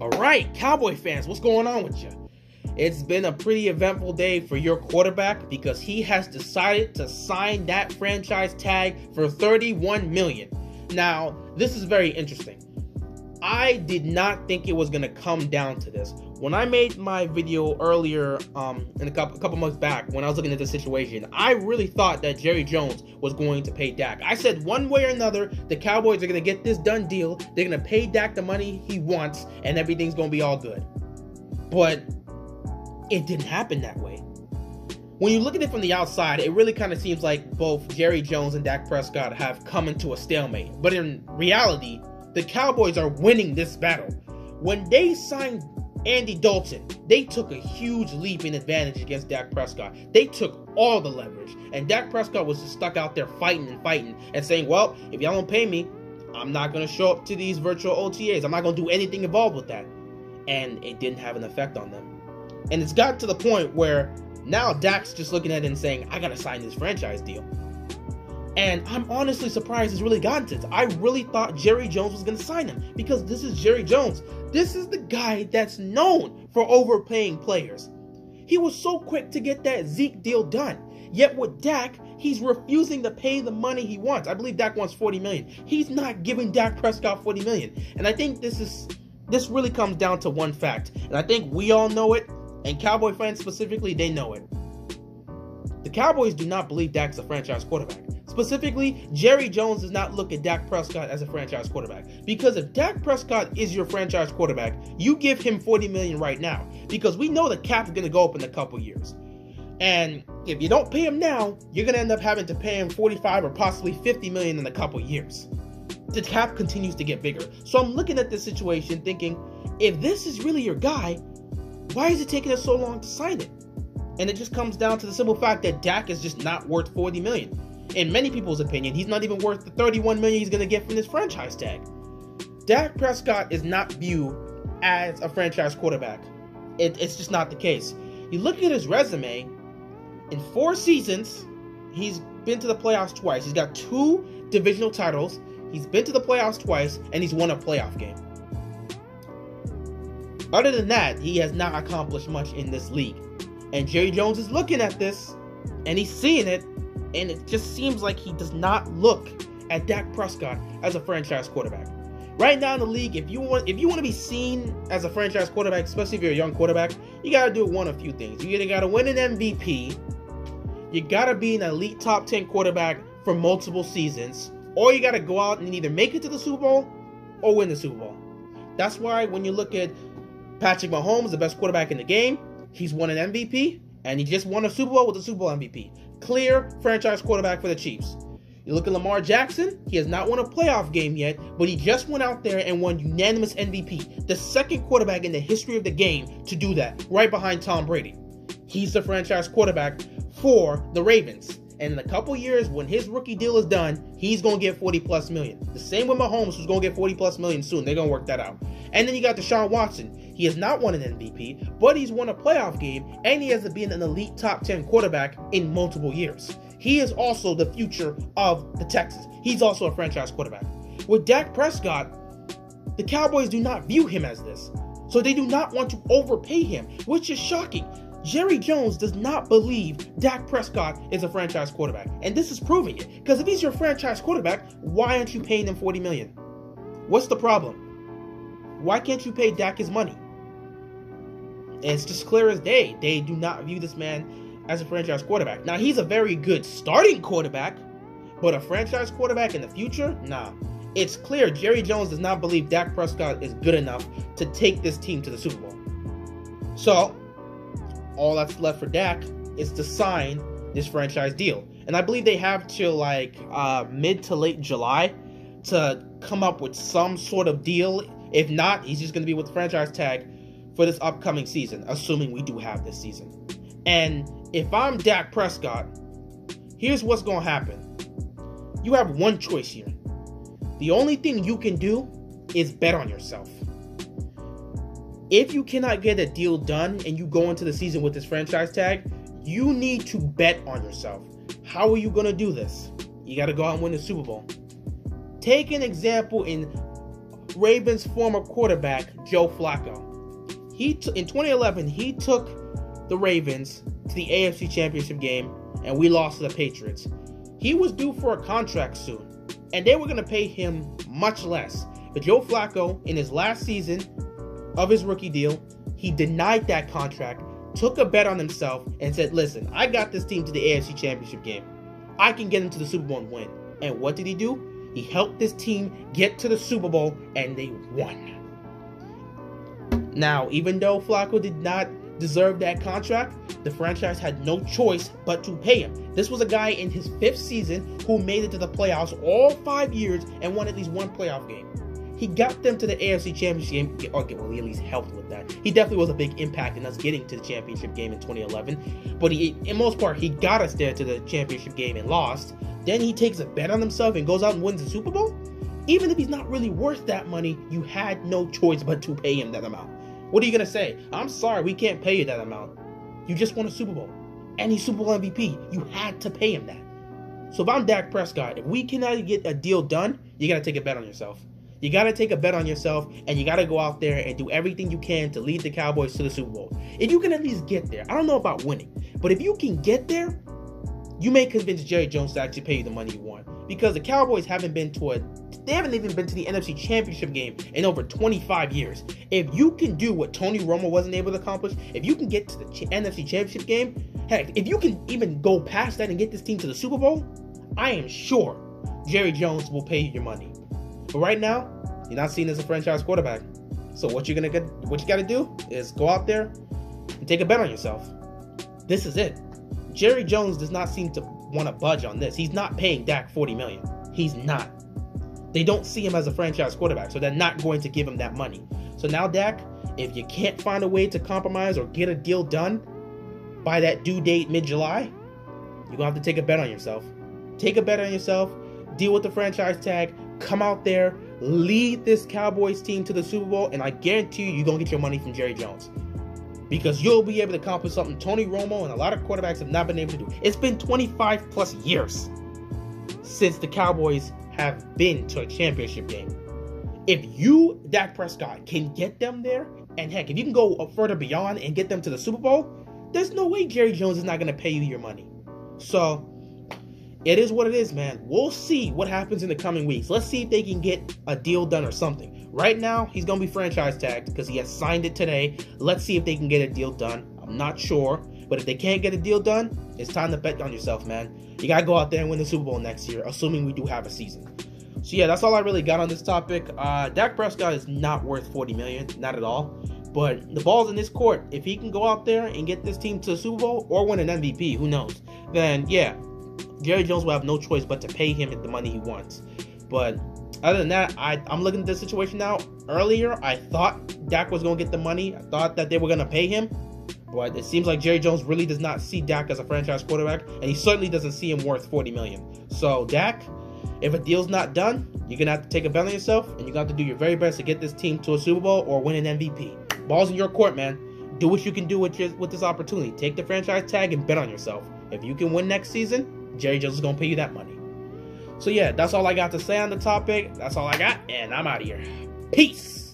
Alright, Cowboy fans, what's going on with you? It's been a pretty eventful day for your quarterback because he has decided to sign that franchise tag for $31 million. Now, this is very interesting. I did not think it was going to come down to this. When I made my video earlier, in a couple months back, when I was looking at the situation, I really thought that Jerry Jones was going to pay Dak. I said one way or another, the Cowboys are going to get this done deal. They're going to pay Dak the money he wants, and everything's going to be all good. But it didn't happen that way. When you look at it from the outside, it really kind of seems like both Jerry Jones and Dak Prescott have come into a stalemate. But in reality, the Cowboys are winning this battle. When they signed Andy Dalton, they took a huge leap in advantage against Dak Prescott. They took all the leverage, and Dak Prescott was just stuck out there fighting and saying, well, if y'all don't pay me, I'm not going to show up to these virtual OTAs. I'm not going to do anything involved with that. And it didn't have an effect on them. And it's gotten to the point where now Dak's just looking at it and saying, I got to sign this franchise deal. And I'm honestly surprised it's really gotten to this. I really thought Jerry Jones was going to sign him because this is Jerry Jones. This is the guy that's known for overpaying players. He was so quick to get that Zeke deal done. Yet with Dak, he's refusing to pay the money he wants. I believe Dak wants $40 million. He's not giving Dak Prescott $40 million. And I think this really comes down to one fact. And I think we all know it. And Cowboy fans specifically, they know it. The Cowboys do not believe Dak's a franchise quarterback. Specifically, Jerry Jones does not look at Dak Prescott as a franchise quarterback. Because if Dak Prescott is your franchise quarterback, you give him $40 million right now. Because we know the cap is going to go up in a couple years. And if you don't pay him now, you're going to end up having to pay him $45 or possibly $50 million in a couple years. The cap continues to get bigger. So I'm looking at this situation thinking, if this is really your guy, why is it taking us so long to sign it? And it just comes down to the simple fact that Dak is just not worth $40 million. In many people's opinion, he's not even worth the $31 million he's going to get from this franchise tag. Dak Prescott is not viewed as a franchise quarterback. It's just not the case. You look at his resume, in 4 seasons, he's been to the playoffs twice. He's got 2 divisional titles. He's been to the playoffs twice, and he's won a playoff game. Other than that, he has not accomplished much in this league. And Jerry Jones is looking at this, and he's seeing it, and it just seems like he does not look at Dak Prescott as a franchise quarterback. Right now in the league, if you want to be seen as a franchise quarterback, especially if you're a young quarterback, you got to do one of a few things. You either got to win an MVP, you got to be an elite top 10 quarterback for multiple seasons, or you got to go out and either make it to the Super Bowl or win the Super Bowl. That's why when you look at Patrick Mahomes, the best quarterback in the game, he's won an MVP, and he just won a Super Bowl with the Super Bowl MVP. Clear franchise quarterback for the Chiefs. You look at Lamar Jackson, he has not won a playoff game yet, but he just went out there and won unanimous MVP. The second quarterback in the history of the game to do that, right behind Tom Brady. He's the franchise quarterback for the Ravens. And in a couple years, when his rookie deal is done, he's going to get $40+ million. The same with Mahomes, who's going to get $40+ million soon. They're going to work that out. And then you got Deshaun Watson. He has not won an MVP, but he's won a playoff game, and he has been an elite top 10 quarterback in multiple years. He is also the future of the Texans. He's also a franchise quarterback. With Dak Prescott, the Cowboys do not view him as this. So they do not want to overpay him, which is shocking. Jerry Jones does not believe Dak Prescott is a franchise quarterback. And this is proving it. Because if he's your franchise quarterback, why aren't you paying him $40 million? What's the problem? Why can't you pay Dak his money? And it's just clear as day. They do not view this man as a franchise quarterback. Now, he's a very good starting quarterback, but a franchise quarterback in the future? Nah. It's clear Jerry Jones does not believe Dak Prescott is good enough to take this team to the Super Bowl. So, all that's left for Dak is to sign this franchise deal. And I believe they have till like mid to late July to come up with some sort of deal. If not, he's just going to be with the franchise tag for this upcoming season, assuming we do have this season. And if I'm Dak Prescott, here's what's going to happen. You have one choice here. The only thing you can do is bet on yourself. If you cannot get a deal done and you go into the season with this franchise tag, you need to bet on yourself. How are you going to do this? You got to go out and win the Super Bowl. Take an example in Ravens former quarterback, Joe Flacco. In 2011, he took the Ravens to the AFC Championship game, and we lost to the Patriots. He was due for a contract soon, and they were going to pay him much less. But Joe Flacco, in his last season of his rookie deal, he denied that contract, took a bet on himself, and said, listen, I got this team to the AFC Championship game. I can get into the Super Bowl and win. And what did he do? He helped this team get to the Super Bowl, and they won. Now, even though Flacco did not deserve that contract, the franchise had no choice but to pay him. This was a guy in his 5th season who made it to the playoffs all 5 years and won at least one playoff game. He got them to the AFC Championship game. Okay, well, he at least helped with that. He definitely was a big impact in us getting to the championship game in 2011. But in most part, he got us there to the championship game and lost. Then he takes a bet on himself and goes out and wins the Super Bowl? Even if he's not really worth that money, you had no choice but to pay him that amount. What are you going to say? I'm sorry, we can't pay you that amount. You just won a Super Bowl. And he's Super Bowl MVP. You had to pay him that. So if I'm Dak Prescott, if we cannot get a deal done, you got to take a bet on yourself. You got to take a bet on yourself, and you got to go out there and do everything you can to lead the Cowboys to the Super Bowl. If you can at least get there, I don't know about winning, but if you can get there, you may convince Jerry Jones to actually pay you the money you want. Because the Cowboys haven't even been to the NFC Championship game in over 25 years. If you can do what Tony Romo wasn't able to accomplish, if you can get to the NFC Championship game, heck, if you can even go past that and get this team to the Super Bowl, I am sure Jerry Jones will pay you your money. But right now, you're not seen as a franchise quarterback. So what you got to do is go out there and take a bet on yourself. This is it. Jerry Jones does not seem to want to budge on this. He's not paying Dak $40 million. He's not. They don't see him as a franchise quarterback, so they're not going to give him that money. So now, Dak, if you can't find a way to compromise or get a deal done by that due date mid-July, you're going to have to take a bet on yourself. Take a bet on yourself, deal with the franchise tag, come out there, lead this Cowboys team to the Super Bowl, and I guarantee you're going to get your money from Jerry Jones. Because you'll be able to accomplish something Tony Romo and a lot of quarterbacks have not been able to do. It's been 25 plus years since the Cowboys have been to a championship game. If you, Dak Prescott, can get them there, and heck, if you can go further beyond and get them to the Super Bowl, there's no way Jerry Jones is not going to pay you your money. So, it is what it is, man. We'll see what happens in the coming weeks. Let's see if they can get a deal done or something. Right now, he's going to be franchise tagged because he has signed it today. Let's see if they can get a deal done. I'm not sure. But if they can't get a deal done, it's time to bet on yourself, man. You got to go out there and win the Super Bowl next year, assuming we do have a season. So, yeah, that's all I really got on this topic. Dak Prescott is not worth $40 million. Not at all. But the ball's in this court. If he can go out there and get this team to the Super Bowl or win an MVP, who knows? Then, yeah, Jerry Jones will have no choice but to pay him the money he wants. But other than that, I'm looking at this situation now. Earlier, I thought Dak was going to get the money. I thought that they were going to pay him. But it seems like Jerry Jones really does not see Dak as a franchise quarterback. And he certainly doesn't see him worth $40 million. So, Dak, if a deal's not done, you're going to have to take a bet on yourself. And you're going to have to do your very best to get this team to a Super Bowl or win an MVP. Ball's in your court, man. Do what you can do with this opportunity. Take the franchise tag and bet on yourself. If you can win next season, Jerry Jones is going to pay you that money. So yeah, that's all I got to say on the topic. That's all I got, and I'm out of here. Peace!